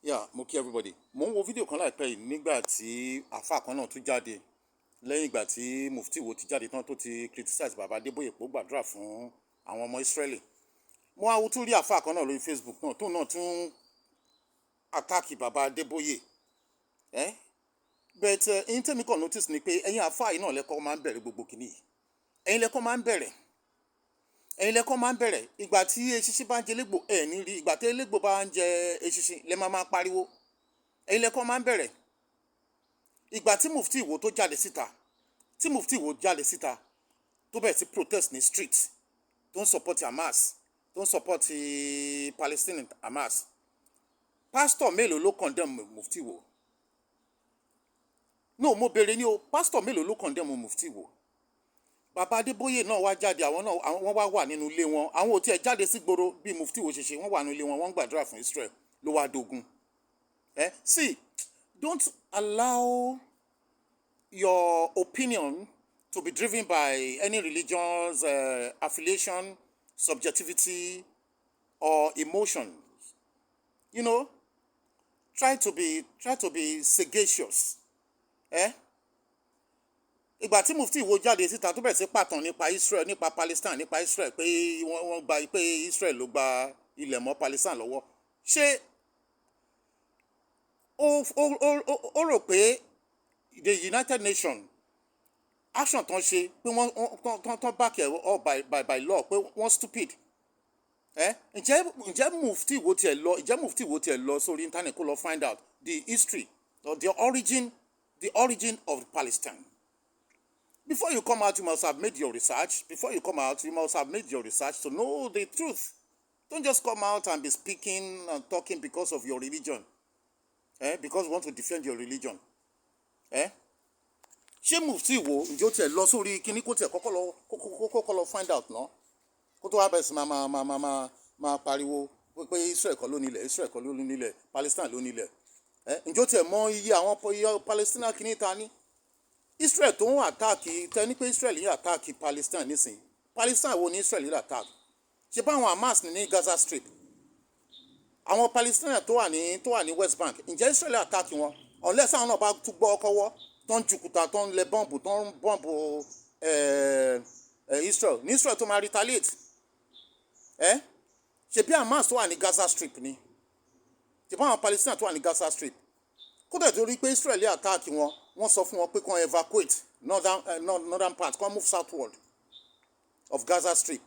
Yeah, mo kí everybody. Mo ń wo fídíò kan láìpẹ́ yìí nígbà tí àáfàá kan náà tún jáde lẹ́yìn ìgbà tí Mufti Iwo ti jáde tán tó ti criticize bàbá Adébóyè pé ó gbàdúrà fún àwọn ọmọ Ísírẹ́lì. Mo wá tún rí àáfàá kan náà lórí Facebook náà tóun náà tún àtáàkì bàbá Adébóyè. But ẹ̀yin tẹ́mi kàn notice ni pé ẹ̀yin àáfàá yìí náà lẹ́kọ̀ọ́ máa ń bẹ̀rẹ̀ gbogbo kìíní yìí. Ẹ̀yin lẹ́kọ̀ọ́ máa ń bẹ̀rẹ̀ ìgbà tí eṣinṣin bá ń jẹ elégbò ẹ̀ ní rí, ìgbà tí elégbò bá ń jẹ eṣinṣin lẹ́ máa pariwo. Ẹ̀yin lẹ́kọ̀ọ́ máa ń bẹ̀rẹ̀ ìgbà tí Mufti Iwo tó jáde síta tó bẹ̀rẹ̀ sí protest ní street tó ń support Hamas tó ń support Palestinian Hamas. Pastor mélòó ló condemn Mufti Iwo? No, mo béèrè ní o, pastor mélòó ló condemn Mufti Iwo? Bàbá Adébóyè náà wá jáde, àwọn wá wà nínú ilé wọn, àwọn ò tiẹ̀ jáde sígboro bí Mufti Iwo ṣe ṣe, wọ́n wà nínú ilé wọn, wọ́n ń gbàdúrà fún Israel ló wá dogun. See, don't allow your opinion to be driven by any religion's affiliation, subjectivity, or emotions. You know, try to be sagacious. Ìgbà tí Mufti Iwo jáde síta tó bẹ̀rẹ̀ sí pàtàn nípa Israel, nípa Palestine, nípa Israel pé wọ́n gba pé Israel ló gba ilẹ̀ mọ́ Palestine lọ́wọ́, ṣé ó rò pé the United Nations action tán ṣe pé wọ́n back it up by law pé wọ́n stupid? Ǹjẹ́ Mufti Iwo tiẹ̀ lọ sórí internet kó lọ find out the history or the origin of Palestine? Before you come out, you must have made your research. To know the truth. Don't just come out and be speaking and talking because of your religion. Because you want to defend your religion. Ṣé Mufti Iwo ǹjẹ́ ó tiẹ̀ lọ sórí kíní kó tiẹ̀ kọ́kọ́ lọ find out náà? Kó tó wá bẹ̀rẹ̀ sí máa pariwo pé Israel kọ́ ló nílẹ̀, Palestine ló nílẹ̀. Ǹjẹ́ ó tiẹ̀ mọ iye àwọn Palestinian kíní ta ní? Israel tó ń àtáàkì tẹni pé Israel yìí àtáàkì Palestine nísìnyí. Palestine wo ni Israel yìí àtáàkì? Ṣé báwọn Hamas ní Gaza Strip? Àwọn Palestinian tó wà ní West Bank, ǹjẹ́ Israel àtáàkì wọn? Unless àwọn náà bá tún gbọ́ ọkọ̀ wọ́ tó ń jùkúta tó ń lẹ bọ́ǹbù Israel ní Israel tó máa retaliate. Ṣé bí Hamas tó wà ní Gaza Strip ni? Ṣé báwọn Palestinian tó wà ní Gaza Strip? Kódà tó rí pé Israel àtáàkì wọn, wọ́n sọ fún wọn pé kàn evacuate northern part, kàn move southward of Gaza Strip.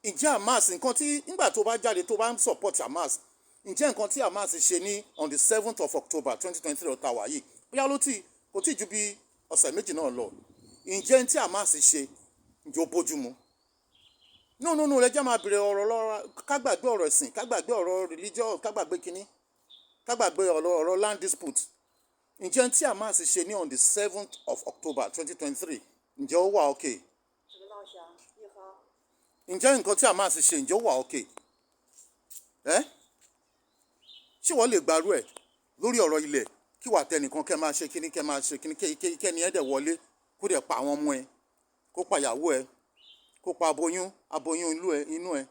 Ǹjẹ́ Hamas nǹkan tí nígbà tó bá jáde tó bá ń support Hamas, ǹjẹ́ nǹkan tí Hamas ṣe ní on the 7th of October 2023 ọ̀tá wà yìí bóyá kò tí ju bí ọ̀sẹ̀ méjì náà lọ, ǹjẹ́ tí Hamas ṣe ǹjẹ́ ó bójúmu? No, lẹ́jọ́ máa bèrè ọ̀rọ̀ lọ́ra, ká gbàgbé ọ̀rọ̀ ẹ̀sìn, ká gbàgbé ọ̀rọ̀ religion, ká gbàgbé kínní, ká gbàgbé ọ̀rọ̀ land dispute. Ǹjẹ́ tí Hamas ṣe ní on the 7th of October 2023 ǹjẹ́ ó wà okay? Ǹjẹ́ nǹkan tí Hamas ṣe ǹjẹ́ ó wà okay? Ṣé wọ́n lè gbarú ẹ̀ lórí ọ̀rọ̀ ilẹ̀ kí wà tẹnìkan kẹ́ máa ṣe kíní kẹ́ni ẹ̀dẹ̀ wọlé kó dẹ̀ pa àwọn ọmọ ẹ̀, kó pa ìyàwó ẹ̀, kó pa aboyún inú ẹ̀,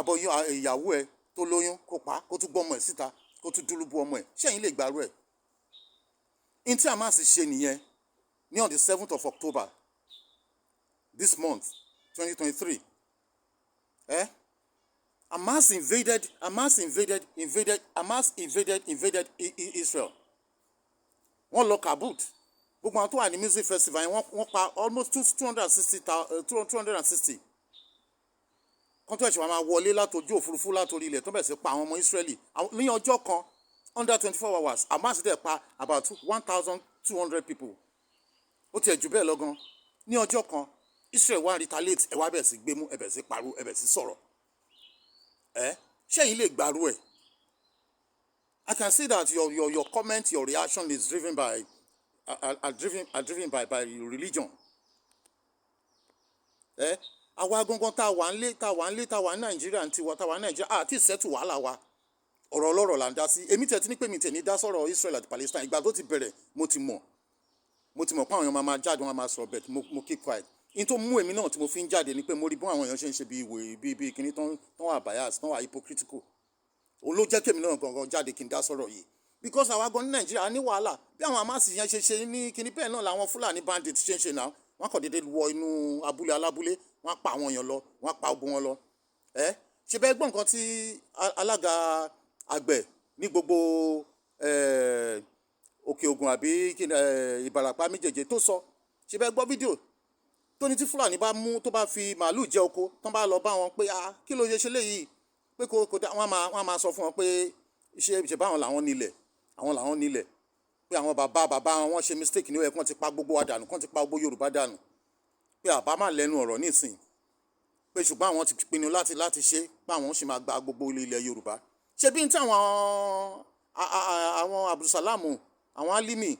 aboyún ìyàwó ẹ̀ tó lóyún kó pa, kó tún gbọ́mọ ẹ̀ síta, kó tún dúró ọmọ ẹ̀. Ṣé ẹ̀yin lè gbarú ẹ̀? In tí Hamas ṣe nìyẹn ní on the 7th of October this month 2023. Hamas invaded Israel. Wọ́n lọ Kabul. Gbogbo àwọn tó wà ní music festival yẹn wọ́n pa almost 260. Kọ́ńtò ẹ̀ṣẹ̀ wọn máa wọlé látòjú òfurufú látòrí ilẹ̀ tó bẹ̀rẹ̀ sí pa àwọn ọmọ Israeli. Ní ọjọ́ kan under 24 hours Hamas dẹ̀ pa about 1,200 people. Ó tiẹ̀ jù bẹ́ẹ̀ lọ gan. Ní ọjọ́ kan Israel wá retaliate, ẹ wá bẹ̀rẹ̀ sí gbémú, ẹ bẹ̀rẹ̀ sí pariwo, ẹ bẹ̀rẹ̀ sí sọ̀rọ̀. Ṣé ẹ̀yin lè gbarú ẹ̀? I can see that your comment, your reaction is driven by religion. Àwa gangan tá wà ní Nàìjíríà tá wà ní Nàìjíríà àti ìṣẹ́tù wàhálà wa. Ọ̀rọ̀ ọlọ́rọ̀ là ń dá sí. Èmi tẹ̀ tí ní pé mi tẹ̀ ní dá sọ̀rọ̀ Israel àti Palestine. Ìgbà tó ti bẹ̀rẹ̀ mo ti mọ̀ pé àwọn èèyàn máa jáde, wọn máa sọ̀rọ̀ bẹ́ẹ̀ mo keep quiet. In tó mú èmi náà tí mo fi ń jáde ni pé mo rí bí àwọn èèyàn ṣe ń ṣe bí kíní tán wà bias, tán wà hypocritical. òun ló jẹ́ kémi náà gangan jáde kí n dá sọ̀rọ̀ yìí because àwa gan ní Nàìjíríà ní wàhálà bí àwọn Hamas yẹn ṣe ní kíní bẹ́ẹ̀ náà làwọn Fúlàní bandits ṣe náà wọ́n kàn déédéé wọ inú abúlé alábúlé wọ́n pa àwọn èèyàn lọ wọ́n pa ogun wọn lọ ṣe bẹ́ẹ̀ gbọ́ nǹkan tí alága àgbẹ̀ ní gbogbo Òkè Ògùn àbí Ìbàràpá méjèèjì tó sọ ṣe bẹ́ẹ̀ gbọ́ fídíò tó ní tí Fúlàní bá mú tó bá fi màálù jẹ oko tán bá lọ bá wọn pé kí ló ṣe léyìí pé kò dá wọ́n máa sọ fún wọn pé ṣe báwọn làwọn nílẹ̀ pé àwọn bàbá wọn ṣe mistake níwẹ̀ kí wọ́n ti pa gbogbo wa dànù kí wọ́n ti pa gbogbo Yorùbá dànù pé àbá má lẹ́nu ọ̀rọ̀ nísìn pé ṣùgbọ́n àwọn ti pinnu láti ṣe pé àwọn sì máa gba gbogbo ilẹ̀ Yorùbá ṣe bí n tí àwọn Abdulsalamu àwọn Alimi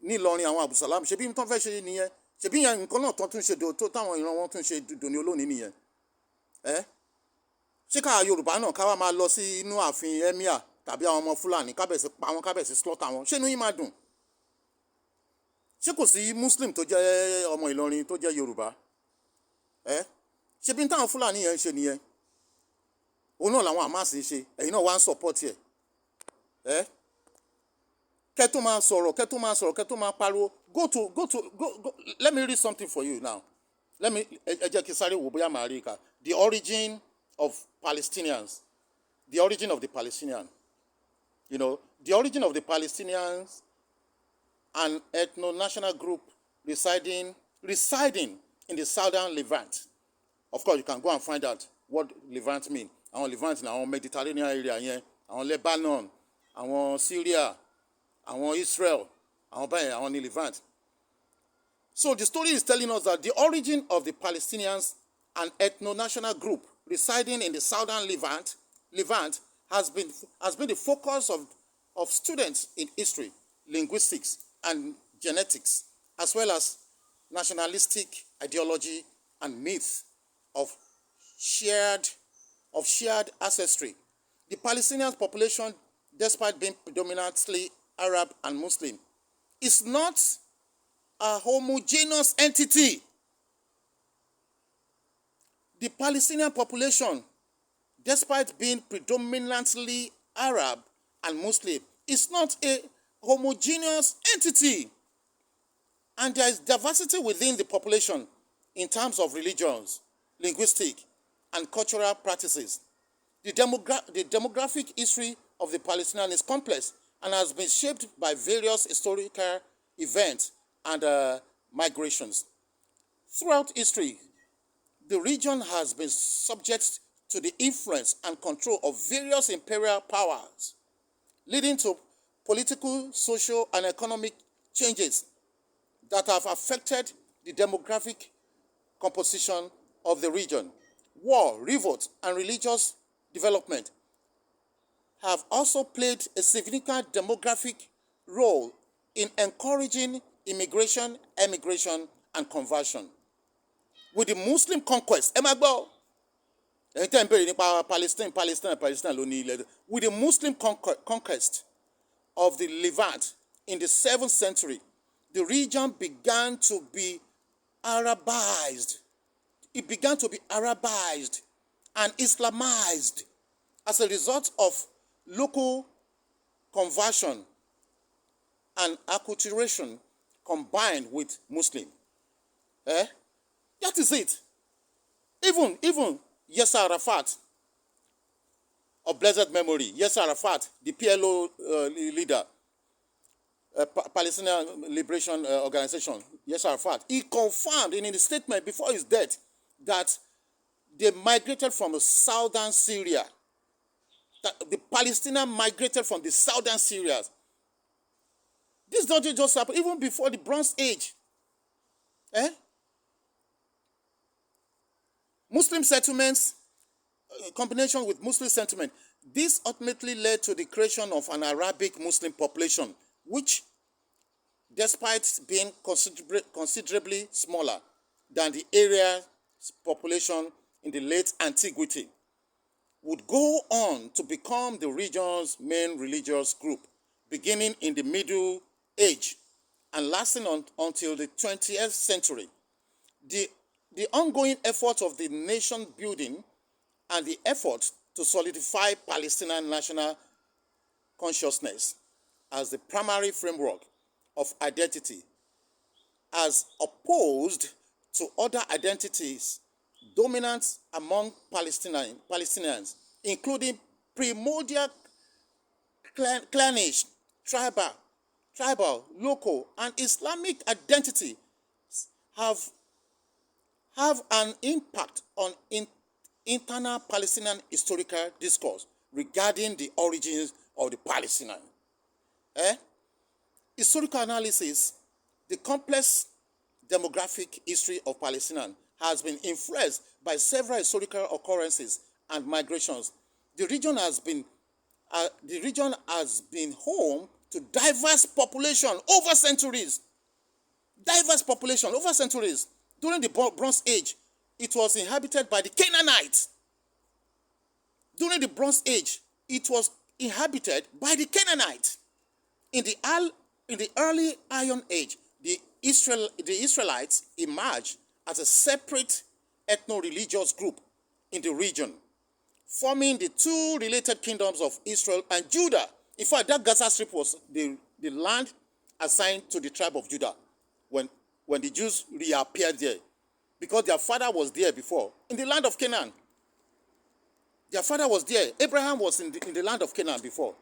ní Ìlọrin àwọn Abdulsalamu ṣe bí n tán fẹ́ ṣe nìyẹn ṣe bí yẹn nǹkan náà tán tún ṣe tó táwọn ìran wọn tún ṣe dòní olónìí nìyẹn ṣé ká Yorùbá náà ká wá máa lọ sí inú ààfin emir tàbí àwọn ọmọ Fúlàní kábẹ̀sí pa wọn kábẹ̀sí slaughter wọn ṣé inú yín máa dùn ṣé kò sí Muslim tó jẹ́ ọmọ Ìlọrin tó jẹ́ Yorùbá ṣe bí táwọn Fúlàní yẹn ń ṣe nìyẹn òun náà làwọn Hamas ń ṣe ẹ̀yin náà wá ń support ẹ̀ kẹ́ tó máa sọ̀rọ̀ kẹ́ tó máa pariwo go let me read something for you now ẹ jẹ́ kí sáré wò bóyá màá rí i ká the origin of Palestinians the origin of the Palestinian the origin of the Palestinians, an ethno-national group residing in the southern Levant. Of course, you can go and find out what Levant mean. Àwọn Levant ní àwọn Mediterranean area yẹn, àwọn Lebanon, àwọn Syria, àwọn Israel, àwọn báyìí, àwọn ní Levant. So the story is telling us that the origin of the Palestinians, an ethno-national group residing in the southern Levant has been the focus of students in history, linguistics, and genetics, as well as nationalistic ideology and myth of shared ancestry. The Palestinian population, despite being predominantly Arab and Muslim, is not a homogeneous entity. The Palestinian population, despite being predominantly Arab and Muslim, is not a homogeneous entity. And there is diversity within the population in terms of religions, linguistic, and cultural practices. The demographic history of the Palestinians is complex and has been shaped by various historical events and migrations. Throughout history, the region has been subject to the influence and control of various imperial powers, leading to political, social, and economic changes that have affected the demographic composition of the region. War, revolt, and religious development have also played a significant demographic role in encouraging immigration, emigration, and conversion. With the Muslim conquest, ẹ máa gbọ́, ẹ̀yin tẹ́ ń bèrè nípa Palestine ló ní ilẹ̀. With the Muslim conquest of the Levant in the 7th century, the region began to be Arabized. It began to be Arabized and Islamized as a result of local conversion and acculturation combined with Muslim. That is it. Even Yasser Arafat, of blessed memory, Yasser Arafat, the PLO leader, Palestinian Liberation Organization, Yasser Arafat, he confirmed in his statement before his death that they migrated from the southern Syria. That the Palestinians migrated from the southern Syria. This doesn't just happen, even before the Bronze Age. Muslim settlements, combination with Muslim settlement, this ultimately led to the creation of an Arabic Muslim population, which, despite being considerably smaller than the area's population in the late antiquity, would go on to become the region's main religious group, beginning in the Middle Age and lasting until the 20th century. The ongoing efforts of the nation building and the efforts to solidify Palestinian national consciousness as the primary framework of identity, as opposed to other identities dominant among Palestinians, including primordial, clannish, tribal, local, and Islamic identity have an impact on internal Palestinian historical discourse regarding the origins of the Palestinian. Historical analysis, the complex demographic history of Palestinian has been influenced by several historical occurrences and migrations. The region has been home to diverse population over centuries. During the Bronze Age, it was inhabited by the Canaanites. During the Bronze Age, it was inhabited by the Canaanites. In the early Iron Age, the Israelites emerged as a separate ethno-religious group in the region, forming the two related kingdoms of Israel and Judah. In fact, that Gaza Strip was the land assigned to the tribe of Judah when the Jews reappeared there, because their father was there before, in the land of Canaan. Their father was there. Abraham was in the land of Canaan before.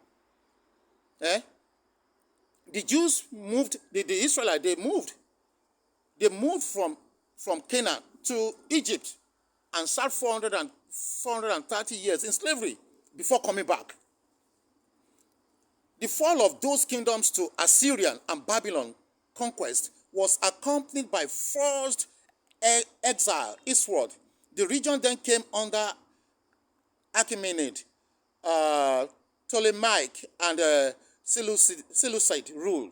The Jews moved, the Israelites, they moved from Canaan to Egypt and served 430 years in slavery before coming back. The fall of those kingdoms to Assyrian and Babylon conquest was accompanied by forced exile eastward. The region then came under Achaemenid, Ptolemaic, and Seleucid rule.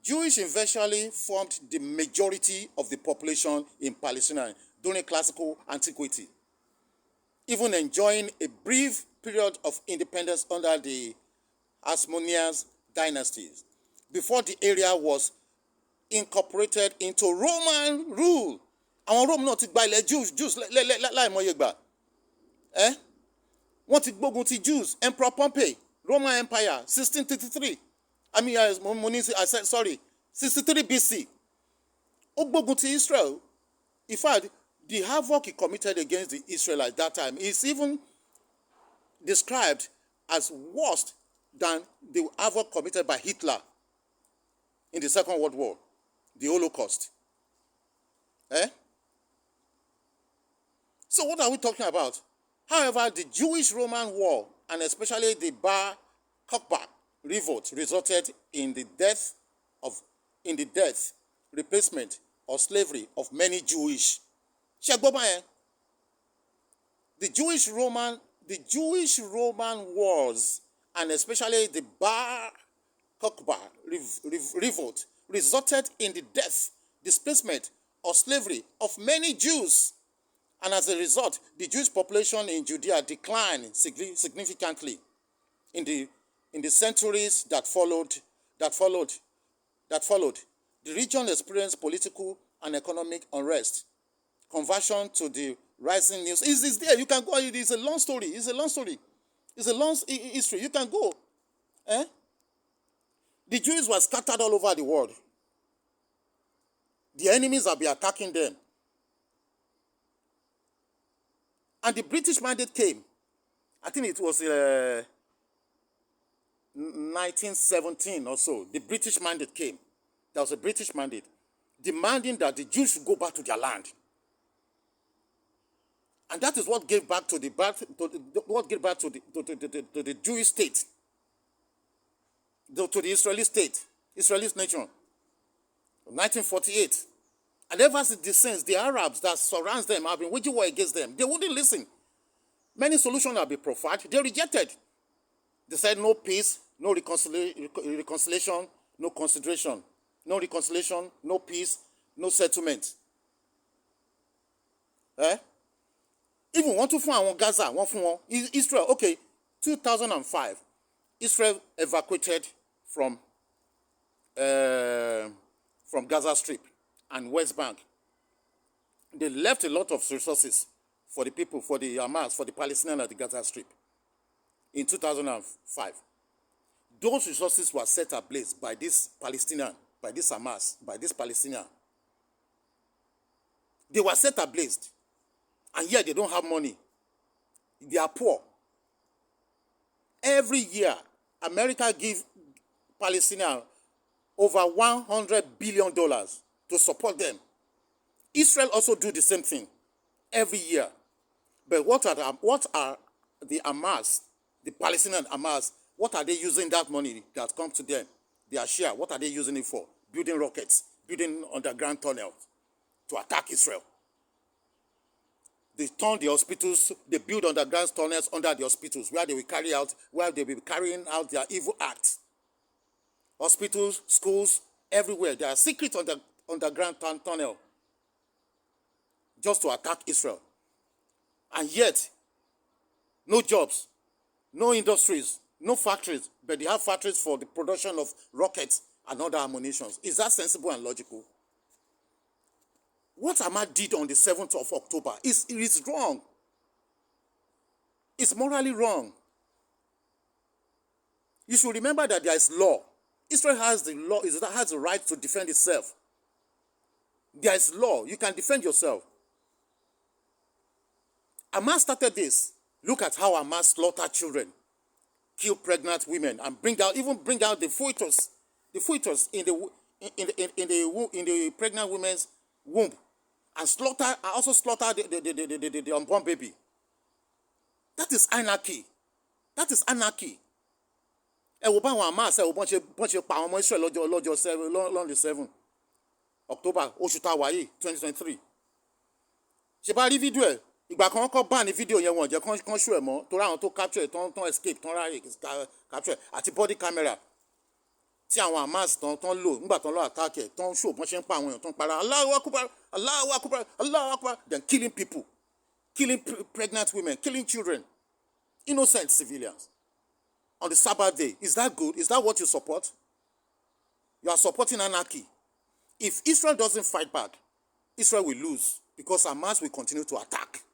Jewish eventually formed the majority of the population in Palestine during classical antiquity, even enjoying a brief period of independence under the Hasmonean dynasties, before the area was incorporated into Roman rule. Àwọn Rome náà ti gba ilẹ̀ Jews láìmọye gbà. Wọ́n ti gbógun ti Jews. Emperor Pompey, Roman Empire, 1633. 63 BC. Ó gbógun ti Israel. In fact, the havoc he committed against the Israelites that time is even described as worse than the havoc committed by Hitler in the Second World War, the Holocaust. So what are we talking about? However, the Jewish-Roman War, and especially the Bar Kokhba revolt, resulted in the death, replacement, or slavery of many Jewish. The Jewish-Roman wars, and especially the Bar Kokhba revolt, resulted in the death, displacement, or slavery of many Jews. And as a result, the Jewish population in Judea declined significantly in the centuries that followed. The region experienced political and economic unrest, conversion to the rising news. Is there? You can go. It is a long story. It's a long history. You can go. The Jews were scattered all over the world. The enemies have been attacking them. And the British mandate came. I think it was 1917 or so. The British mandate came. There was a British mandate demanding that the Jews should go back to their land. And that is what gave back to the Jewish state, to the Israeli state, Israeli nation, 1948. And ever since, the Arabs that surrounds them have been waging war against them. They wouldn't listen. Many solutions have been proffered. They rejected. They said no peace, no reconciliation, no consideration. No reconciliation, no peace, no settlement. Even one to fún Gaza, one fún Israel. Okay, 2005, Israel evacuated from Gaza Strip and West Bank. They left a lot of resources for the people, for the Hamas, for the Palestinians at the Gaza Strip in 2005. Those resources were set ablaze by this Palestinian, by this Hamas, by this Palestinian. They were set ablaze, and yet they don't have money. They are poor. Every year, America gives Palestinians over $100 billion to support them. Israel also do the same thing every year. But what are the Hamas, the Palestinian Hamas, what are they using that money that comes to them, their share, what are they using it for? Building rockets, building underground tunnels to attack Israel. They turn the hospitals, they build underground tunnels under the hospitals where they will be carrying out their evil acts. Hospitals, schools, everywhere. There are secret underground tunnel just to attack Israel. And yet, no jobs, no industries, no factories, but they have factories for the production of rockets and other ammunition. Is that sensible and logical? What Hamas did on the 7th of October is wrong. It's morally wrong. You should remember that there is law. Israel has the law, Israel has the right to defend itself. There is law. You can defend yourself. Hamas started this. Look at how Hamas slaughtered children, kill pregnant women, and bring out the fetus in the pregnant woman's womb, and also slaughter the unborn baby. That is anarchy. That is anarchy. Ẹ wo báwọn Hamas ẹ wo bọ́n ṣe pa àwọn ọmọ Israel lọ́jọ́ 7 October oṣù tá a wà yìí 2023. Ṣé bá rí fídíò ẹ̀? Ìgbà kan kọ́ bá ní fídíò yẹn wọ́n jẹ́ kán ṣú ẹ̀ mọ́ torí àwọn tó capture tán escape tán ráyè capture àti body camera tí àwọn Hamas tán lò nígbà tán lọ attack ẹ̀ tán ṣò bọ́n ṣe ń pa àwọn èèyàn tán para Allahu Akbar, Allahu Akbar, Allahu Akbar, then killing people, killing pregnant women, killing children, innocent civilians on the Sabbath day. Is that good? Is that what you support? You are supporting anarchy. If Israel doesn't fight back, Israel will lose because Hamas will continue to attack.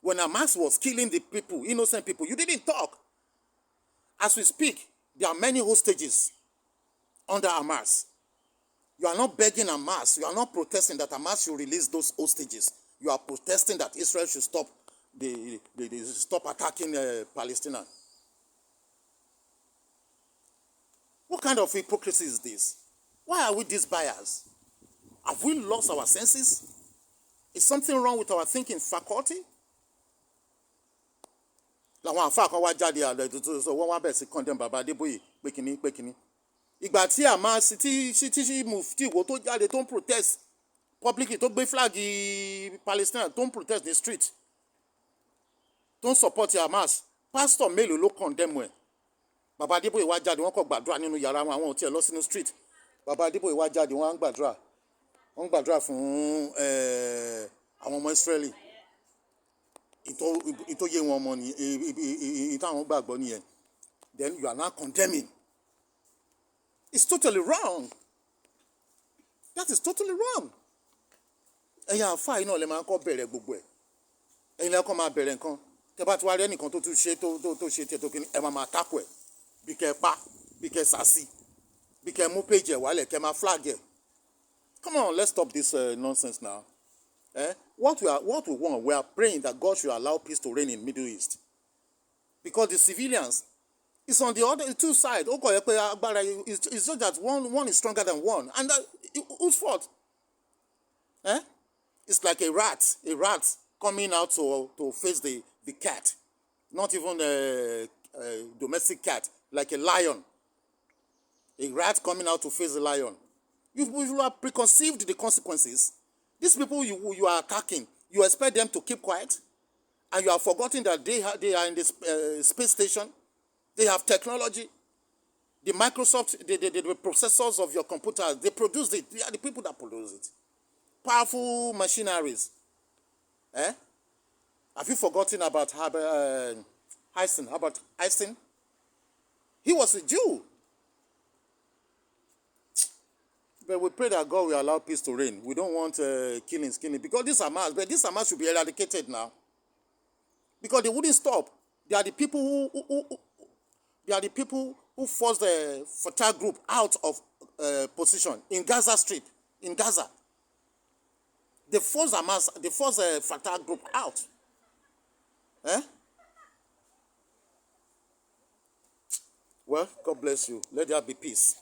When Hamas was killing the people, innocent people, you didn't talk. As we speak, there are many hostages under Hamas. You are not begging Hamas. You are not protesting that Hamas should release those hostages. You are protesting that Israel should stop stop attacking Palestinians. What kind of hypocrisy is this? Why are we these biased? Have we lost our senses? Is something wrong with our thinking faculty? Làwọn àfáà kan wá jáde àlọ́ ètò tó wọ́n wá bẹ̀ sí condemn Baba Adeboye pé kínní. Ìgbà tí Hamas tí Mufti Iwo tó jáde tó ń protest publicly tó gbé flag Palestine tó ń protest ní street tó ń support Hamas, pastor mélòó ló condemn ẹ̀? Baba Adeboye wá jáde wọ́n kọ́ gbàdúrà nínú yàrá wọn àwọn ò tiẹ̀ lọ sínú street. Baba Adeboye wá jáde wọ́n ń gbàdúrà fún àwọn ọmọ Israeli. Ìtòyé wọn ọmọ ni ìtàwọn gbàgbọ́ nìyẹn. Then you are now condemning. It's totally wrong. That is totally wrong. Ẹ̀yin àfáà iná lè máa kọ́ bẹ̀rẹ̀ gbogbo ẹ̀. Ẹ̀yin lẹ́kọ́ máa bẹ̀rẹ̀ nǹkan. Tẹ́ bá ti wá rí ẹnìkan tó tún ṣe tó ṣe tiẹ̀ tó kí ni ẹ máa tako ẹ̀. Bí kẹ́ pa, bí kẹ́ sàsí, bí kẹ́ mú page ẹ̀ wálẹ̀ kẹ́ máa flag ẹ̀. Come on, let's stop this nonsense now. What we want, we are praying that God should allow peace to reign in Middle East. Because the civilians, it's on the other two sides. It's just that one is stronger than one. And whose fault? It's like a rat coming out to face the cat. Not even a domestic cat, like a lion. A rat coming out to face a lion. You have preconceived the consequences. These people you are attacking, you expect them to keep quiet, and you have forgotten that they are in the space station. They have technology. The Microsoft, the processors of your computers, they produce it. They are the people that produce it. Powerful machineries. Have you forgotten about Einstein? Albert Einstein? He was a Jew. But we pray that God will allow peace to reign. We don't want killing, because this Hamas should be eradicated now. Because they wouldn't stop. They are the people who forced the Fatah group out of position in Gaza Strip, in Gaza. They forced Fatah group out. Eh? Well, God bless you. Let there be peace.